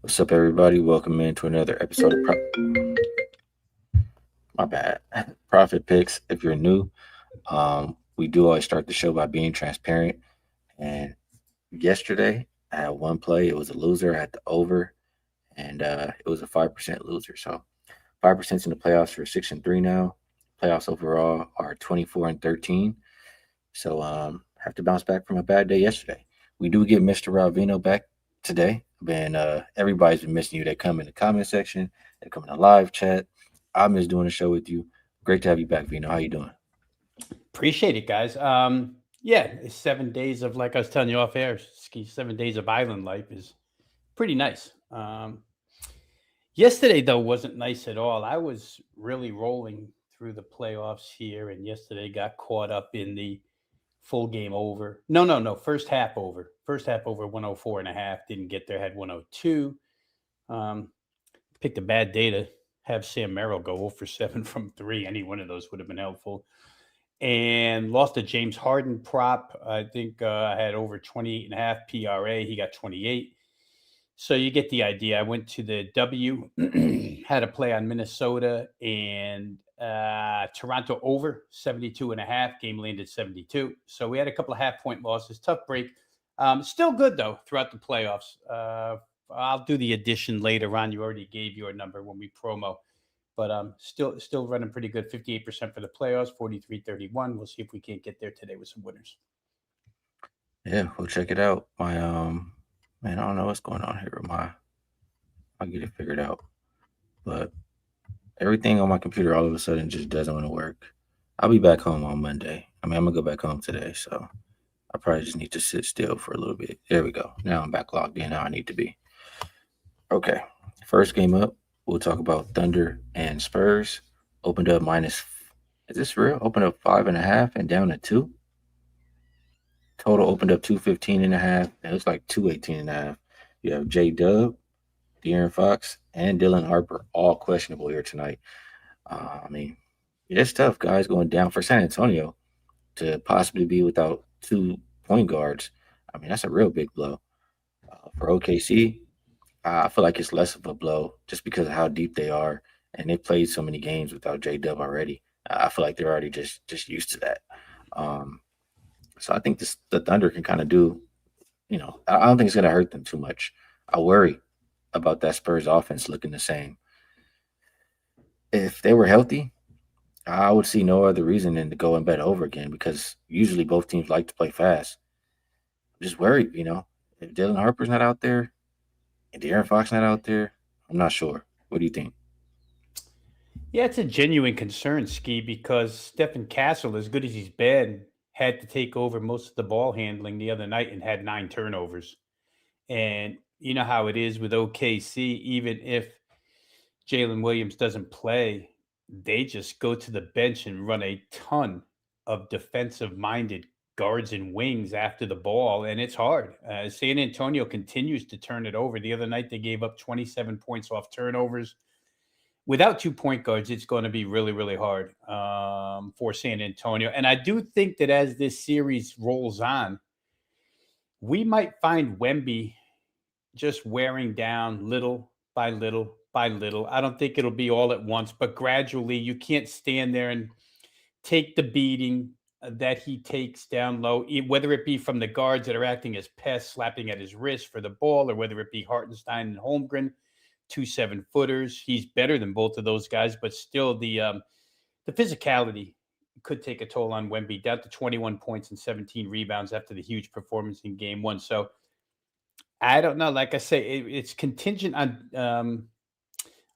What's up, everybody? Welcome into another episode of my bad Profit Picks. If you're new, we do always start the show by being transparent. And yesterday, I had one play. It was a loser. I had the over, and it was a 5% loser. So 5% in the playoffs for 6-3 now. Playoffs overall are 24-13. So have to bounce back from a bad day yesterday. We do get Mr. Rob Veno back today. Everybody's been missing you. They come in the comment section, they come in the live chat. I miss doing a show with you. Great to have you back, Vino. How you doing? Appreciate it, guys. Yeah, it's 7 days of, like I was telling you off air, Ski. 7 days of island life is pretty nice. Yesterday though wasn't nice at all. I was really rolling through the playoffs here, and yesterday got caught up in the full game over. No. First half over. First half over 104 and a half. Didn't get there. Had 102. Um, Picked a bad day to have Sam Merrill go 0 for 7 from three. Any one of those would have been helpful, and lost a James Harden prop. I think I had over 28 and a half PRA. He got 28. So you get the idea. I went to the W, had a play on Minnesota and Toronto over 72 and a half. Game landed 72. So we had a couple of half-point losses. Tough break. Still good, though, throughout the playoffs. I'll do the addition later on. You already gave your number when we promo. But still running pretty good. 58% for the playoffs, 43-31. We'll see if we can't get there today with some winners. Yeah, we'll check it out. My man, I don't know what's going on here with my. I'll get it figured out. But everything on my computer all of a sudden just doesn't want to work. I'll be back home on Monday. I'm gonna go back home today, so I probably just need to sit still for a little bit. There we go. Now I'm back logged in how I need to be. Okay. First game up, we'll talk about Thunder and Spurs. Opened up minus. Is this real? Opened up 5.5 and down to two. Total opened up 215.5. And it looks like 218.5. You have J Dub, De'Aaron Fox, and Dylan Harper all questionable here tonight. I mean, it's tough, guys, going down for San Antonio to possibly be without two point guards. I mean, that's a real big blow. For OKC, I feel like it's less of a blow just because of how deep they are, and they played so many games without J Dub already. I feel like they're already just used to that. Um, so I think the Thunder can kind of do. I don't think it's going to hurt them too much. I worry about that Spurs offense looking the same. If they were healthy, I would see no other reason than to go and bet over again because usually both teams like to play fast. I'm just worried, if Dylan Harper's not out there and De'Aaron Fox not out there, I'm not sure. What do you think? Yeah, it's a genuine concern, Ski, because Stephen Castle, as good as he's been, had to take over most of the ball handling the other night and had 9 turnovers. And you know how it is with OKC, even if Jalen Williams doesn't play, they just go to the bench and run a ton of defensive minded guards and wings after the ball, and it's hard. San Antonio continues to turn it over. The other night, they gave up 27 points off turnovers. Without 2 point guards, it's going to be really, really hard for San Antonio. And I do think that as this series rolls on, we might find Wemby just wearing down little by little by little. I don't think it'll be all at once, but gradually. You can't stand there and take the beating that he takes down low, whether it be from the guards that are acting as pests, slapping at his wrist for the ball, or whether it be Hartenstein and Holmgren, 2 7-footers. He's better than both of those guys, but still the physicality could take a toll on Wemby, down to 21 points and 17 rebounds after the huge performance in game one. So I don't know. Like I say, it's contingent on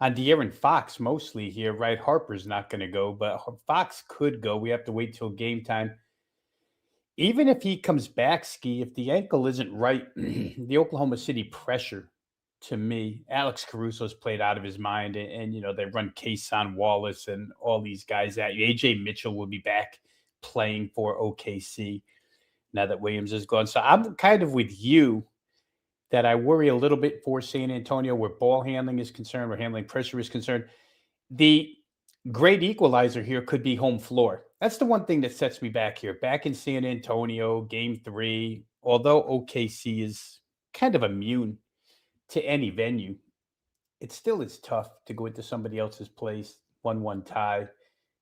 De'Aaron Fox mostly here, right? Harper's not going to go, but Fox could go. We have to wait till game time. Even if he comes back, Ski, if the ankle isn't right, the Oklahoma City pressure, to me, Alex Caruso's played out of his mind, and they run Kason Wallace and all these guys at you. AJ Mitchell will be back playing for OKC now that Williams is gone. So I'm kind of with you that I worry a little bit for San Antonio where ball handling is concerned, where handling pressure is concerned. The great equalizer here could be home floor. That's the one thing that sets me back here. Back in San Antonio, game three, although OKC is kind of immune to any venue, it still is tough to go into somebody else's place, 1-1 tie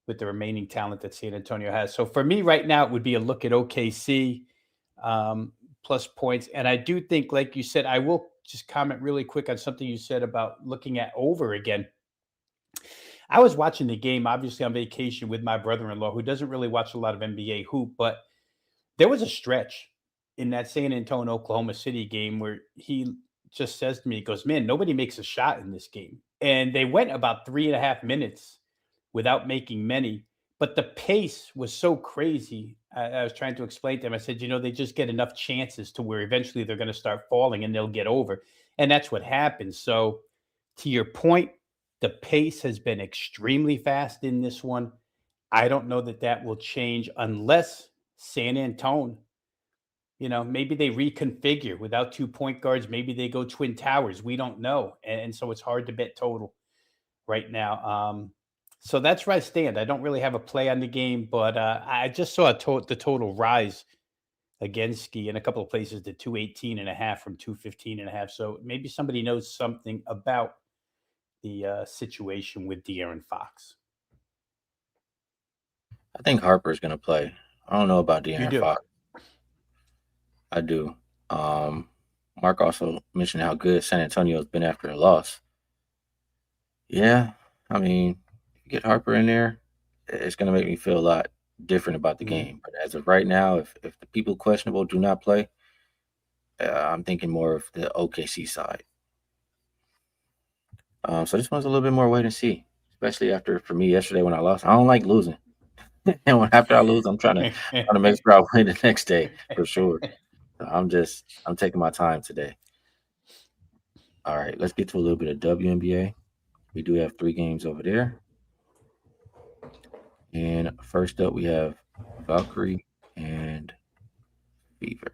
with the remaining talent that San Antonio has. So for me right now, it would be a look at OKC plus points. And I do think, like you said, I will just comment really quick on something you said about looking at over again. I was watching the game, obviously on vacation with my brother-in-law, who doesn't really watch a lot of NBA hoop, but there was a stretch in that San Antonio, Oklahoma City game where he just says to me, he goes, "Man, nobody makes a shot in this game." And they went about 3.5 minutes without making many, but the pace was so crazy. I was trying to explain to him. I said, they just get enough chances to where eventually they're going to start falling and they'll get over. And that's what happened. So, to your point, the pace has been extremely fast in this one. I don't know that that will change unless San Antone, maybe they reconfigure without two point guards. Maybe they go twin towers. We don't know. And so it's hard to bet total right now. So that's where I stand. I don't really have a play on the game, but I just saw the total rise again, Skee, in a couple of places to 218.5 from 215.5. So maybe somebody knows something about the situation with De'Aaron Fox. I think Harper's going to play. I don't know about You De'Aaron do. Fox. I do. Um, Mark also mentioned how good San Antonio's been after a loss. Yeah, I mean, if you get Harper in there, it's going to make me feel a lot different about the Mm. game. But as of right now, if the people questionable do not play, I'm thinking more of the OKC side. So this one's a little bit more wait and see, especially after for me yesterday when I lost. I don't like losing, and after I lose, I'm trying to make sure I win the next day for sure. So I'm taking my time today. All right, let's get to a little bit of WNBA. We do have 3 games over there. And first up, we have Valkyrie and Fever.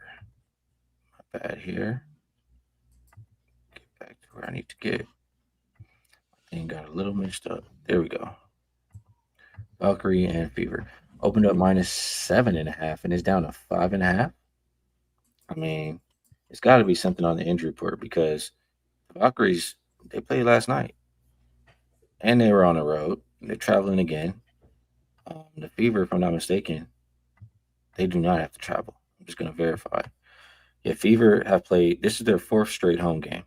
My bad here. Get back to where I need to get. And got a little mixed up. There we go. Valkyrie and Fever opened up -7.5 and it's down to 5.5. I mean, it's got to be something on the injury report because the Valkyries they played last night and they were on the road. They're traveling again. The Fever, if I'm not mistaken, they do not have to travel. I'm just going to verify. Yeah, Fever have played. This is their 4th straight home game.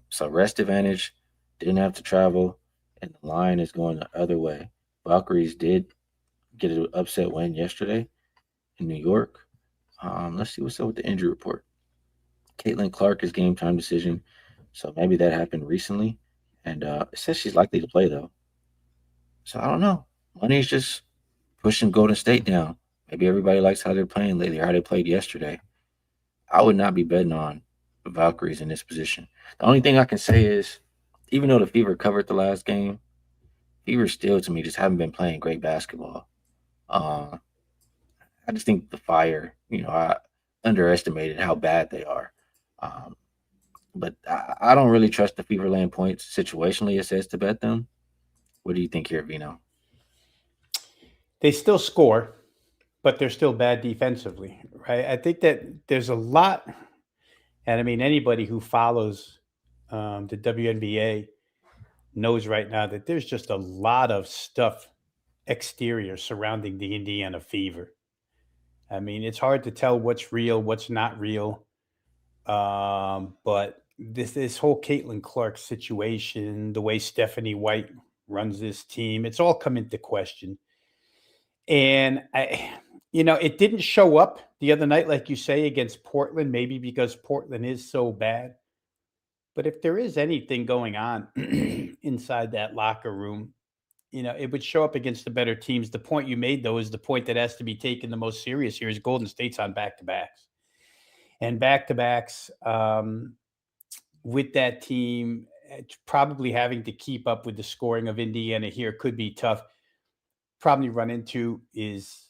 So rest advantage, didn't have to travel, and the line is going the other way. Valkyries did get an upset win yesterday in New York. Let's see what's up with the injury report. Caitlin Clark is game time decision, so maybe that happened recently. And it says she's likely to play though. So I don't know. Money's just pushing Golden State down. Maybe everybody likes how they're playing lately, or how they played yesterday. I would not be betting on the Valkyries in this position. The only thing I can say is, even though the Fever covered the last game, Fever still to me just haven't been playing great basketball. Uh, I just think the Fire, I underestimated how bad they are. Um, but I don't really trust the Fever land points situationally. It says to bet them. What do you think here, Vino? They still score, but they're still bad defensively, right? I think that there's a lot, and I mean, anybody who follows the WNBA knows right now that there's just a lot of stuff exterior surrounding the Indiana Fever. I mean, it's hard to tell what's real, what's not real. But this whole Caitlin Clark situation, the way Stephanie White runs this team, it's all come into question. And it didn't show up the other night, like you say, against Portland, maybe because Portland is so bad. But if there is anything going on inside that locker room, it would show up against the better teams. The point you made, though, is the point that has to be taken the most serious here is Golden State's on back to backs. And back to backs with that team, probably having to keep up with the scoring of Indiana here could be tough. Probably run into is,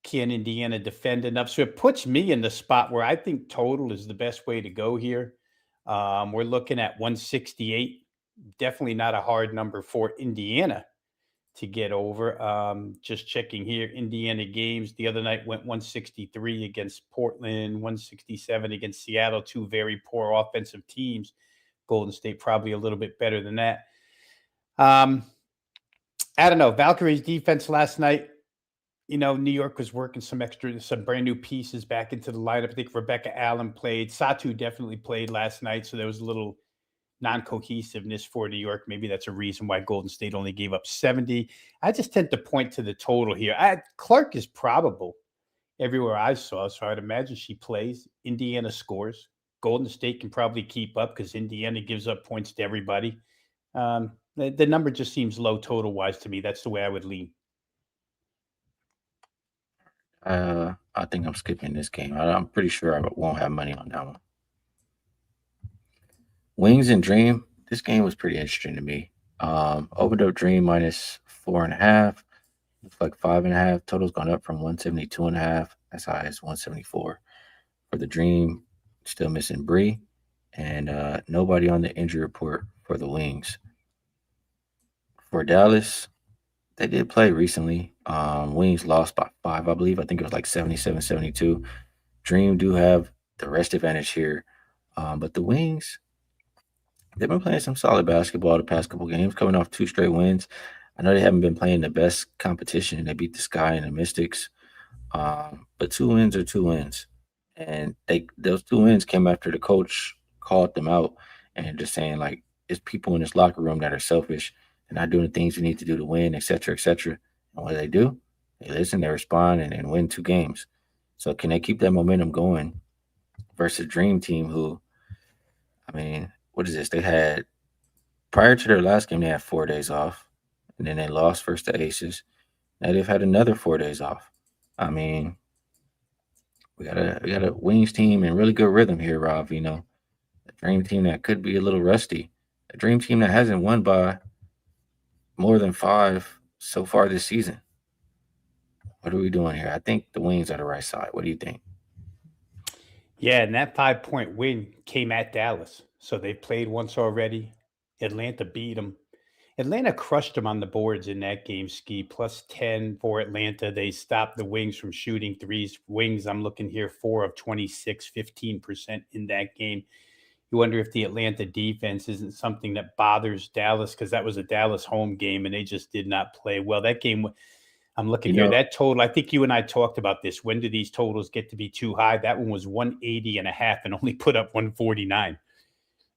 can Indiana defend enough? So it puts me in the spot where I think total is the best way to go here. We're looking at 168. Definitely not a hard number for Indiana to get over. Just checking here, Indiana games the other night went 163 against Portland, 167 against Seattle, two very poor offensive teams. Golden State probably a little bit better than that. Um, I don't know. Valkyries defense last night. New York was working some brand new pieces back into the lineup. I think Rebecca Allen played. Satu definitely played last night, so there was a little non-cohesiveness for New York. Maybe that's a reason why Golden State only gave up 70. I just tend to point to the total here. Clark is probable everywhere I saw, so I'd imagine she plays. Indiana scores. Golden State can probably keep up because Indiana gives up points to everybody. The number just seems low total wise to me. That's the way I would lean. I think I'm skipping this game. I'm pretty sure I won't have money on that one. Wings and Dream. This game was pretty interesting to me. Opened up Dream minus 4.5. Looks like 5.5. Total's gone up from 172.5 as high as 174. For the Dream, still missing Bree, and nobody on the injury report for the Wings. For Dallas, they did play recently. Wings lost by 5, I believe. I think it was like 77-72. Dream do have the rest advantage here. But the Wings, they've been playing some solid basketball the past couple games, coming off 2 straight wins. I know they haven't been playing the best competition. They beat the Sky and the Mystics. But 2 wins are 2 wins. And those 2 wins came after the coach called them out and just saying, like, it's people in this locker room that are selfish. They're not doing the things we need to do to win, et cetera, et cetera. And what do? They listen, they respond, and win 2 games. So can they keep that momentum going versus Dream Team, who, I mean, what is this? They had prior to their last game, they had 4 days off, and then they lost first to Aces. Now they've had another 4 days off. I mean, we got a Wings team in really good rhythm here, Rob. A Dream Team that could be a little rusty, a Dream Team that hasn't won by more than 5 so far this season. What are we doing here? I think the Wings are the right side. What do you think? Yeah, and that 5-point win came at Dallas. So they played once already. Atlanta beat them. Atlanta crushed them on the boards in that game, Ski. Plus 10 for Atlanta. They stopped the Wings from shooting threes. Wings, I'm looking here, 4 of 26, 15% in that game. You wonder if the Atlanta defense isn't something that bothers Dallas because that was a Dallas home game and they just did not play well. That game, I'm looking You here, know, that total, I think you and I talked about this. When do these totals get to be too high? That one was 180.5 and only put up 149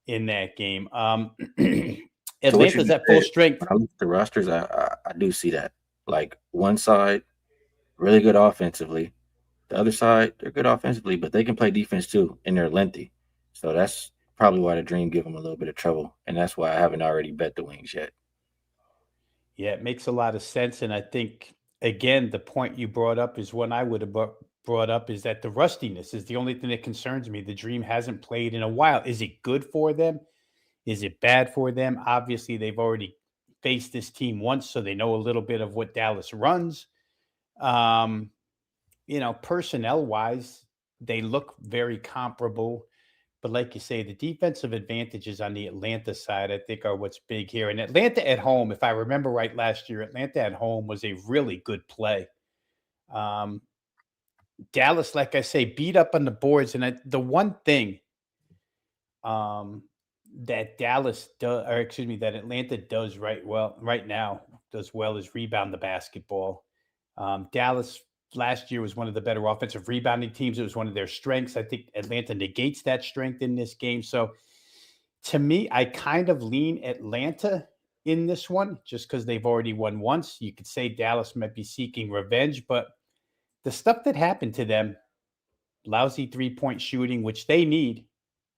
in that game. so what you Atlanta's just at full said, strength. when I look at the rosters, I do see that. Like one side, really good offensively. The other side, they're good offensively, but they can play defense too, and they're lengthy. So that's probably why the Dream give them a little bit of trouble, and that's why I haven't already bet the Wings yet. Yeah, it makes a lot of sense. And I think, again, the point you brought up is one I would have brought up is that the rustiness is the only thing that concerns me. The Dream hasn't played in a while. Is it good for them? Is it bad for them? Obviously, they've already faced this team once, so they know a little bit of what Dallas runs. Um, personnel wise, they look very comparable. But like you say, the defensive advantages on the Atlanta side, I think, are what's big here. And Atlanta at home, if I remember right last year, Atlanta at home was a really good play. Um, Dallas, like I say, beat up on the boards. And the one thing um, that Dallas does, or excuse me, that Atlanta does right now does well is rebound the basketball. Dallas last year was one of the better offensive rebounding teams. It was one of their strengths. I think Atlanta negates that strength in this game. So to me, I kind of lean Atlanta in this one just because they've already won once. You could say Dallas might be seeking revenge, but the stuff that happened to them, lousy 3-point shooting, which they need,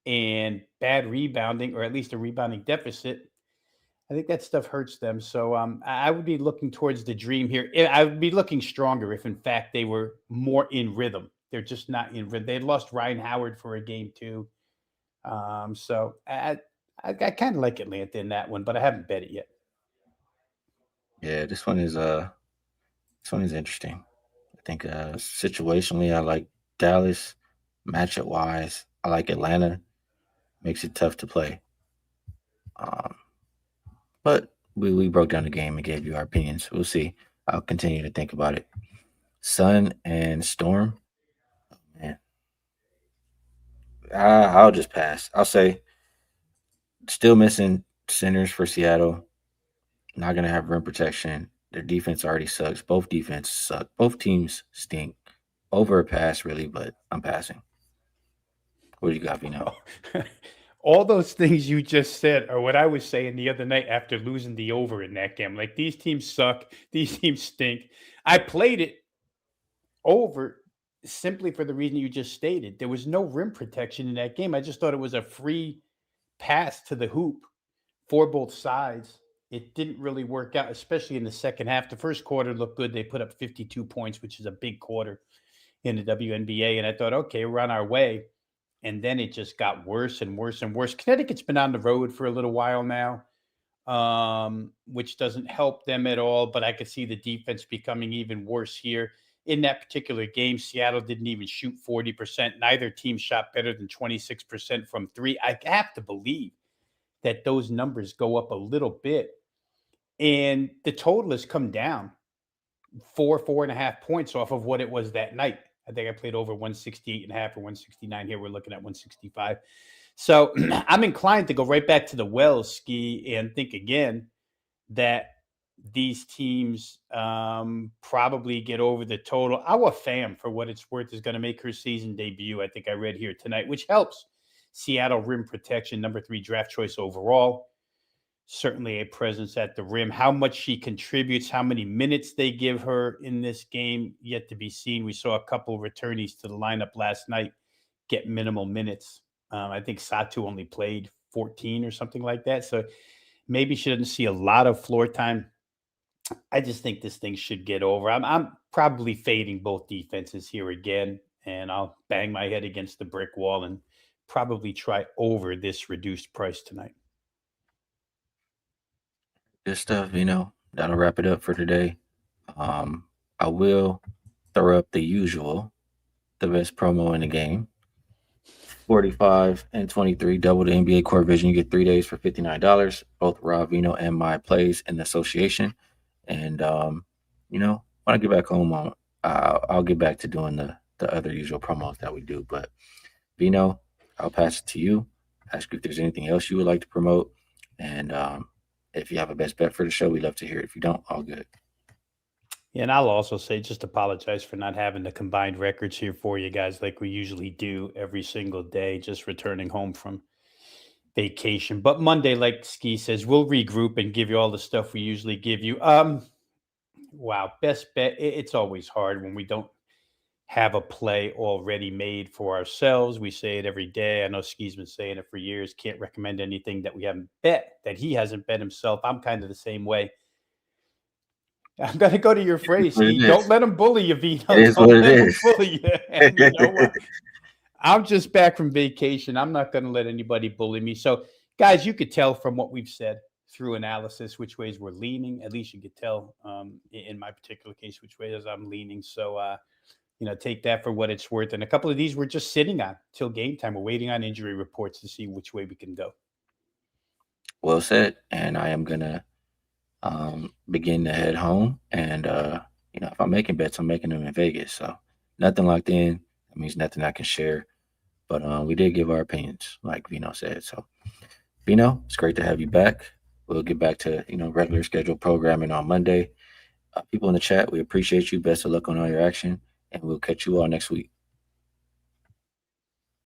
and bad rebounding, or at least a rebounding deficit, I think that stuff hurts them. So I would be looking towards the Dream here. I would be looking stronger if, in fact, they were more in rhythm. They're just not in rhythm. They lost Ryan Howard for a game too. So I kind of like Atlanta in that one, but I haven't bet it yet. Yeah, this one is interesting. I think situationally, I like Dallas. Matchup wise, I like Atlanta. Makes it tough to play. Um, but we broke down the game and gave you our opinions. We'll see. I'll continue to think about it. Sun and Storm, man, I'll just pass. I'll say still missing centers for Seattle. Not gonna have rim protection. Their defense already sucks. Both defense suck. Both teams stink. Over a pass, really, but I'm passing. What do you got, Vino? All those things you just said are what I was saying the other night after losing the over in that game. Like, these teams suck. These teams stink. I played it over simply for the reason you just stated. There was no rim protection in that game. I just thought it was a free pass to the hoop for both sides. It didn't really work out, especially in the second half. The first quarter looked good. They put up 52 points, which is a big quarter in the WNBA. And I thought, okay, we're on our way. And then it just got worse and worse and worse. Connecticut's been on the road for a little while now, which doesn't help them at all. But I could see the defense becoming even worse here. In that particular game, Seattle didn't even shoot 40%. Neither team shot better than 26% from three. I have to believe that those numbers go up a little bit. And the total has come down 4.5 points off of what it was that night. I think I played over 168 and a half or 169 here. We're looking at 165. So I'm inclined to go right back to the wells, Skee, and think again that these teams probably get over the total. Our fam, for what it's worth, is going to make her season debut. I think I read here tonight, which helps. Seattle rim protection, number 3 draft choice overall. Certainly a presence at the rim. How much she contributes, how many minutes they give her in this game, yet to be seen. We saw a couple of returnees to the lineup last night get minimal minutes. I think Satu only played 14 or something like that. So maybe she doesn't see a lot of floor time. I just think this thing should get over. I'm probably fading both defenses here again, and I'll bang my head against the brick wall and probably try over this reduced price tonight. Good stuff, Vino. That'll wrap it up for today. I will throw up the usual, the best promo in the game. 45 and 23, double the NBA Core Vision. You get 3 days for $59. Both Rob Vino and my plays in the association. And when I get back home, I'll get back to doing the other usual promos that we do. But Vino, I'll pass it to you. Ask you if there's anything else you would like to promote. And if you have a best bet for the show, we'd love to hear it. If you don't, all good. Yeah, and I'll also say just apologize for not having the combined records here for you guys like we usually do every single day, just returning home from vacation. But Monday, like Skee says, we'll regroup and give you all the stuff we usually give you. Wow, best bet. It's always hard when we don't have a play already made for ourselves. We say it every day. I know Skee's been saying it for years. Can't recommend anything that we haven't bet, that he hasn't bet himself. I'm kind of the same way. I'm gonna go to your It is phrase, what Ski. it Don't is. let them bully you, It Vito. is what Don't it let them is. bully you. And you know what? I'm just back from vacation. I'm not gonna let anybody bully me. So, guys, you could tell from what we've said through analysis which ways we're leaning. At least you could tell, in my particular case, which ways I'm leaning. So, take that for what it's worth. And a couple of these we're just sitting on till game time. We're waiting on injury reports to see which way we can go. Well said. And I am gonna begin to head home. And if I'm making bets, I'm making them in Vegas. So nothing locked in. That means nothing I can share. But we did give our opinions, like Vino said. So Vino, it's great to have you back. We'll get back to regular scheduled programming on Monday. People in the chat, we appreciate you. Best of luck on all your action, and we'll catch you all next week.